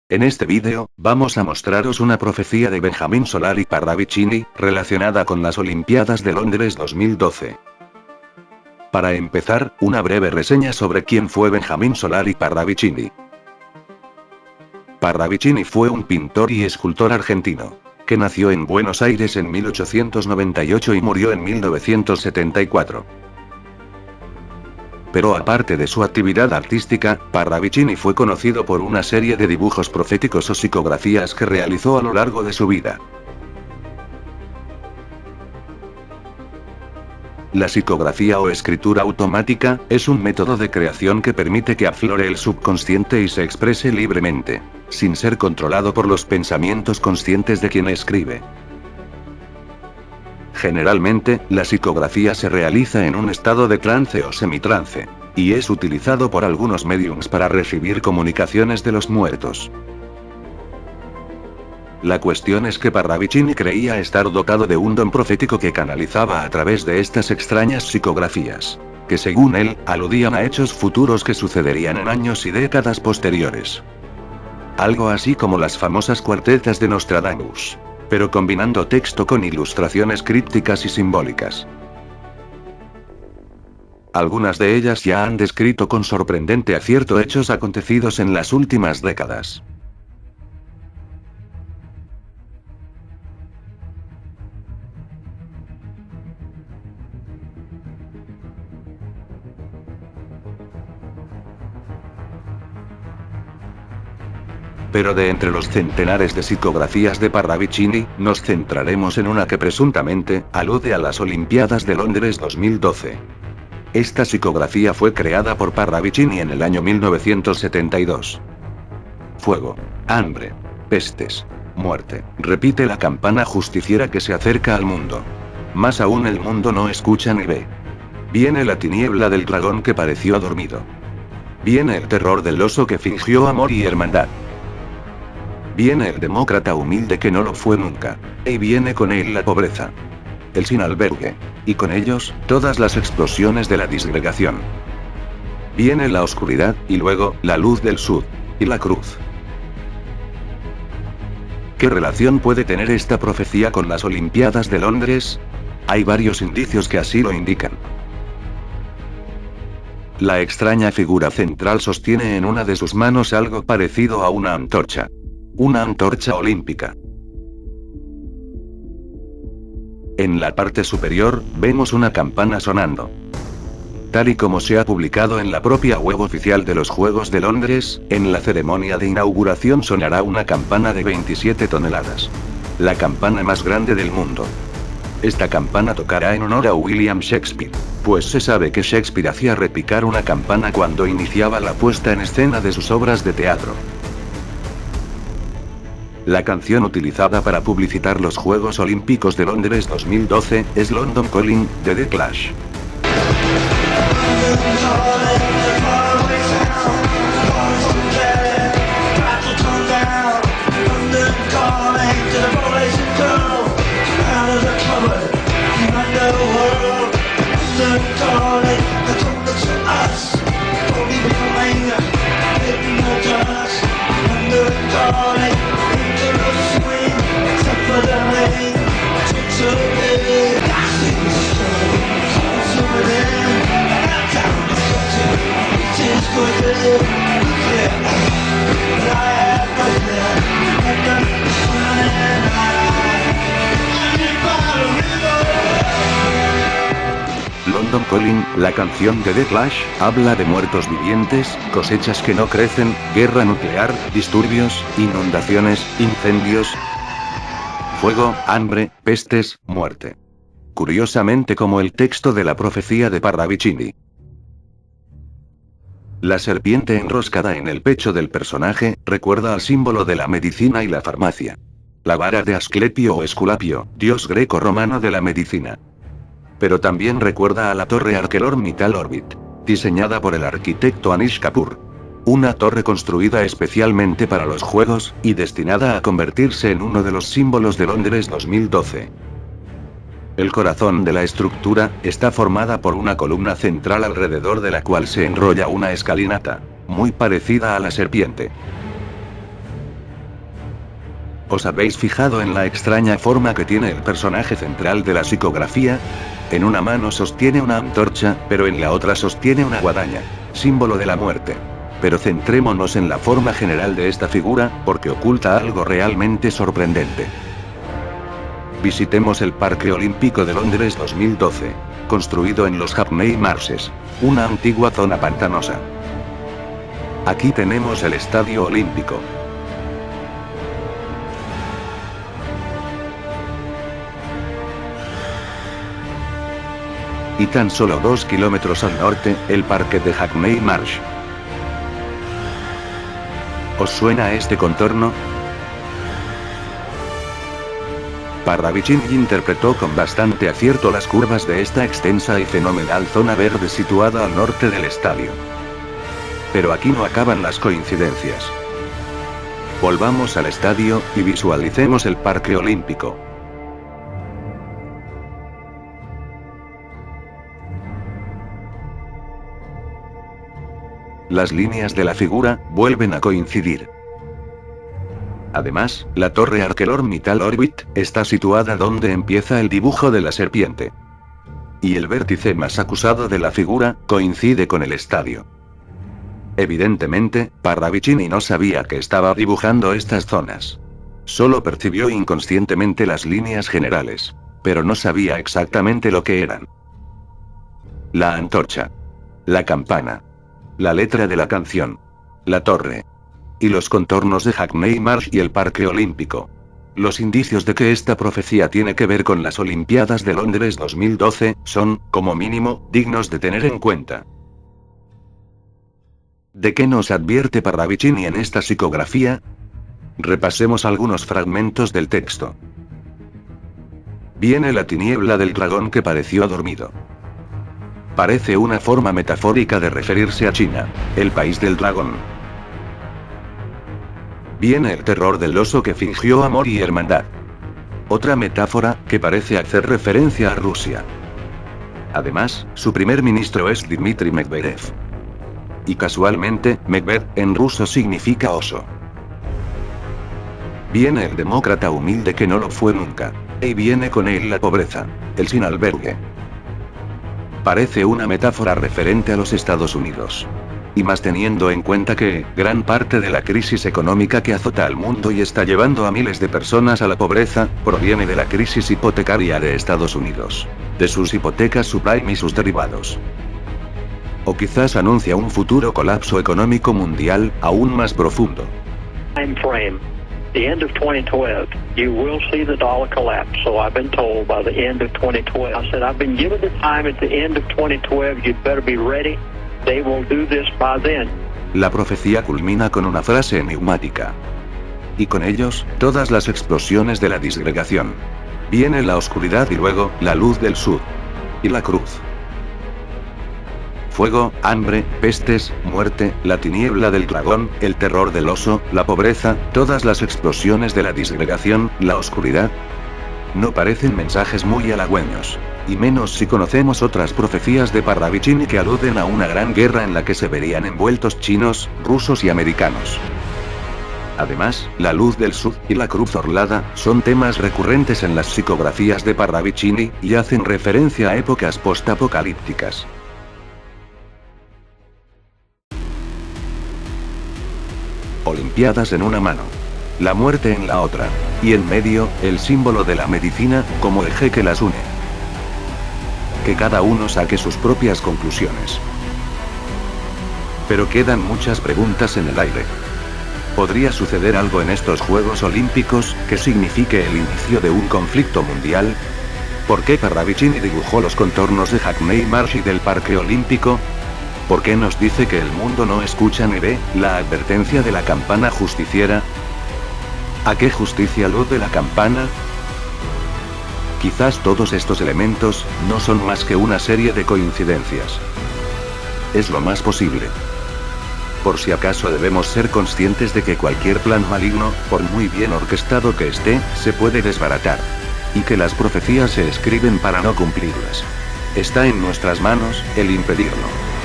En este vídeo, vamos a mostraros una profecía de Benjamin Solari Parravicini, relacionada con las Olimpiadas de Londres 2012. Para empezar, una breve reseña sobre quién fue Benjamin Solari Parravicini. Parravicini fue un pintor y escultor argentino, que nació en Buenos Aires en 1898 y murió en 1974. Pero aparte de su actividad artística, Parravicini fue conocido por una serie de dibujos proféticos o psicografías que realizó a lo largo de su vida. La psicografía o escritura automática es un método de creación que permite que aflore el subconsciente y se exprese libremente, sin ser controlado por los pensamientos conscientes de quien escribe. Generalmente, la psicografía se realiza en un estado de trance o semitrance, y es utilizado por algunos médiums para recibir comunicaciones de los muertos. La cuestión es que Parravicini creía estar dotado de un don profético que canalizaba a través de estas extrañas psicografías, que según él, aludían a hechos futuros que sucederían en años y décadas posteriores. Algo así como las famosas cuartetas de Nostradamus, pero combinando texto con ilustraciones crípticas y simbólicas. Algunas de ellas ya han descrito con sorprendente acierto hechos acontecidos en las últimas décadas. Pero de entre los centenares de psicografías de Parravicini, nos centraremos en una que presuntamente alude a las Olimpiadas de Londres 2012. Esta psicografía fue creada por Parravicini en el año 1972. Fuego, hambre, pestes, muerte. Repite la campana justiciera que se acerca al mundo. Más aún el mundo no escucha ni ve. Viene la tiniebla del dragón que pareció dormido. Viene el terror del oso que fingió amor y hermandad. Viene el demócrata humilde que no lo fue nunca. Y viene con él la pobreza. El sin albergue. Y con ellos, todas las explosiones de la disgregación. Viene la oscuridad, y luego, la luz del sur. Y la cruz. ¿Qué relación puede tener esta profecía con las Olimpiadas de Londres? Hay varios indicios que así lo indican. La extraña figura central sostiene en una de sus manos algo parecido a una antorcha. Una antorcha olímpica. En la parte superior, vemos una campana sonando. Tal y como se ha publicado en la propia web oficial de los Juegos de Londres, en la ceremonia de inauguración sonará una campana de 27 toneladas. La campana más grande del mundo. Esta campana tocará en honor a William Shakespeare, pues se sabe que Shakespeare hacía repicar una campana cuando iniciaba la puesta en escena de sus obras de teatro. La canción utilizada para publicitar los Juegos Olímpicos de Londres 2012 es London Calling, de The Clash. London Calling, la canción de The Clash, habla de muertos vivientes, cosechas que no crecen, guerra nuclear, disturbios, inundaciones, incendios, fuego, hambre, pestes, muerte. Curiosamente como el texto de la profecía de Parravicini. La serpiente enroscada en el pecho del personaje, recuerda al símbolo de la medicina y la farmacia. La vara de Asclepio o Esculapio, dios greco-romano de la medicina. Pero también recuerda a la torre ArcelorMittal Orbit, diseñada por el arquitecto Anish Kapoor. Una torre construida especialmente para los Juegos, y destinada a convertirse en uno de los símbolos de Londres 2012. El corazón de la estructura está formada por una columna central alrededor de la cual se enrolla una escalinata, muy parecida a la serpiente. ¿Os habéis fijado en la extraña forma que tiene el personaje central de la psicografía? En una mano sostiene una antorcha, pero en la otra sostiene una guadaña, símbolo de la muerte. Pero centrémonos en la forma general de esta figura, porque oculta algo realmente sorprendente. Visitemos el Parque Olímpico de Londres 2012, construido en los Hackney Marshes, una antigua zona pantanosa. Aquí tenemos el Estadio Olímpico. Y tan solo 2 kilómetros al norte, el parque de Hackney Marsh. ¿Os suena este contorno? Parravicini interpretó con bastante acierto las curvas de esta extensa y fenomenal zona verde situada al norte del estadio. Pero aquí no acaban las coincidencias. Volvamos al estadio, y visualicemos el Parque Olímpico. Las líneas de la figura vuelven a coincidir. Además, la torre ArcelorMittal Orbit está situada donde empieza el dibujo de la serpiente. Y el vértice más acusado de la figura coincide con el estadio. Evidentemente, Parravicini no sabía que estaba dibujando estas zonas. Solo percibió inconscientemente las líneas generales, pero no sabía exactamente lo que eran. La antorcha. La campana. La letra de la canción. La torre. Y los contornos de Hackney Marsh y el Parque Olímpico. Los indicios de que esta profecía tiene que ver con las Olimpiadas de Londres 2012 son, como mínimo, dignos de tener en cuenta. ¿De qué nos advierte Parravicini en esta psicografía? Repasemos algunos fragmentos del texto. Viene la tiniebla del dragón que pareció dormido. Parece una forma metafórica de referirse a China, el país del dragón. Viene el terror del oso que fingió amor y hermandad. Otra metáfora, que parece hacer referencia a Rusia. Además, su primer ministro es Dmitry Medvedev. Y casualmente, Medved, en ruso significa oso. Viene el demócrata humilde que no lo fue nunca. Y viene con él la pobreza, el sin albergue. Parece una metáfora referente a los Estados Unidos. Y más teniendo en cuenta que, gran parte de la crisis económica que azota al mundo y está llevando a miles de personas a la pobreza, proviene de la crisis hipotecaria de Estados Unidos. De sus hipotecas subprime y sus derivados. O quizás anuncia un futuro colapso económico mundial, aún más profundo. The end of 2012, you will see the dollar collapse. So I've been told by the end of 2012. I said, I've been given the time at the end of 2012. You'd better be ready. They will do this by then. La profecía culmina con una frase enigmática. Y con ellos, todas las explosiones de la disgregación. Viene la oscuridad y luego, la luz del sur. Y la cruz. Fuego, hambre, pestes, muerte, la tiniebla del dragón, el terror del oso, la pobreza, todas las explosiones de la disgregación, la oscuridad. No parecen mensajes muy halagüeños. Y menos si conocemos otras profecías de Parravicini que aluden a una gran guerra en la que se verían envueltos chinos, rusos y americanos. Además, la luz del sur y la cruz orlada son temas recurrentes en las psicografías de Parravicini, y hacen referencia a épocas postapocalípticas. Olimpiadas en una mano. La muerte en la otra. Y en medio, el símbolo de la medicina, como eje que las une. Que cada uno saque sus propias conclusiones. Pero quedan muchas preguntas en el aire. ¿Podría suceder algo en estos Juegos Olímpicos, que signifique el inicio de un conflicto mundial? ¿Por qué Parravicini dibujó los contornos de Hackney Marsh y del Parque Olímpico? ¿Por qué nos dice que el mundo no escucha ni ve la advertencia de la campana justiciera? ¿A qué justicia alude la campana? Quizás todos estos elementos no son más que una serie de coincidencias. Es lo más posible. Por si acaso debemos ser conscientes de que cualquier plan maligno, por muy bien orquestado que esté, se puede desbaratar. Y que las profecías se escriben para no cumplirlas. Está en nuestras manos el impedirlo.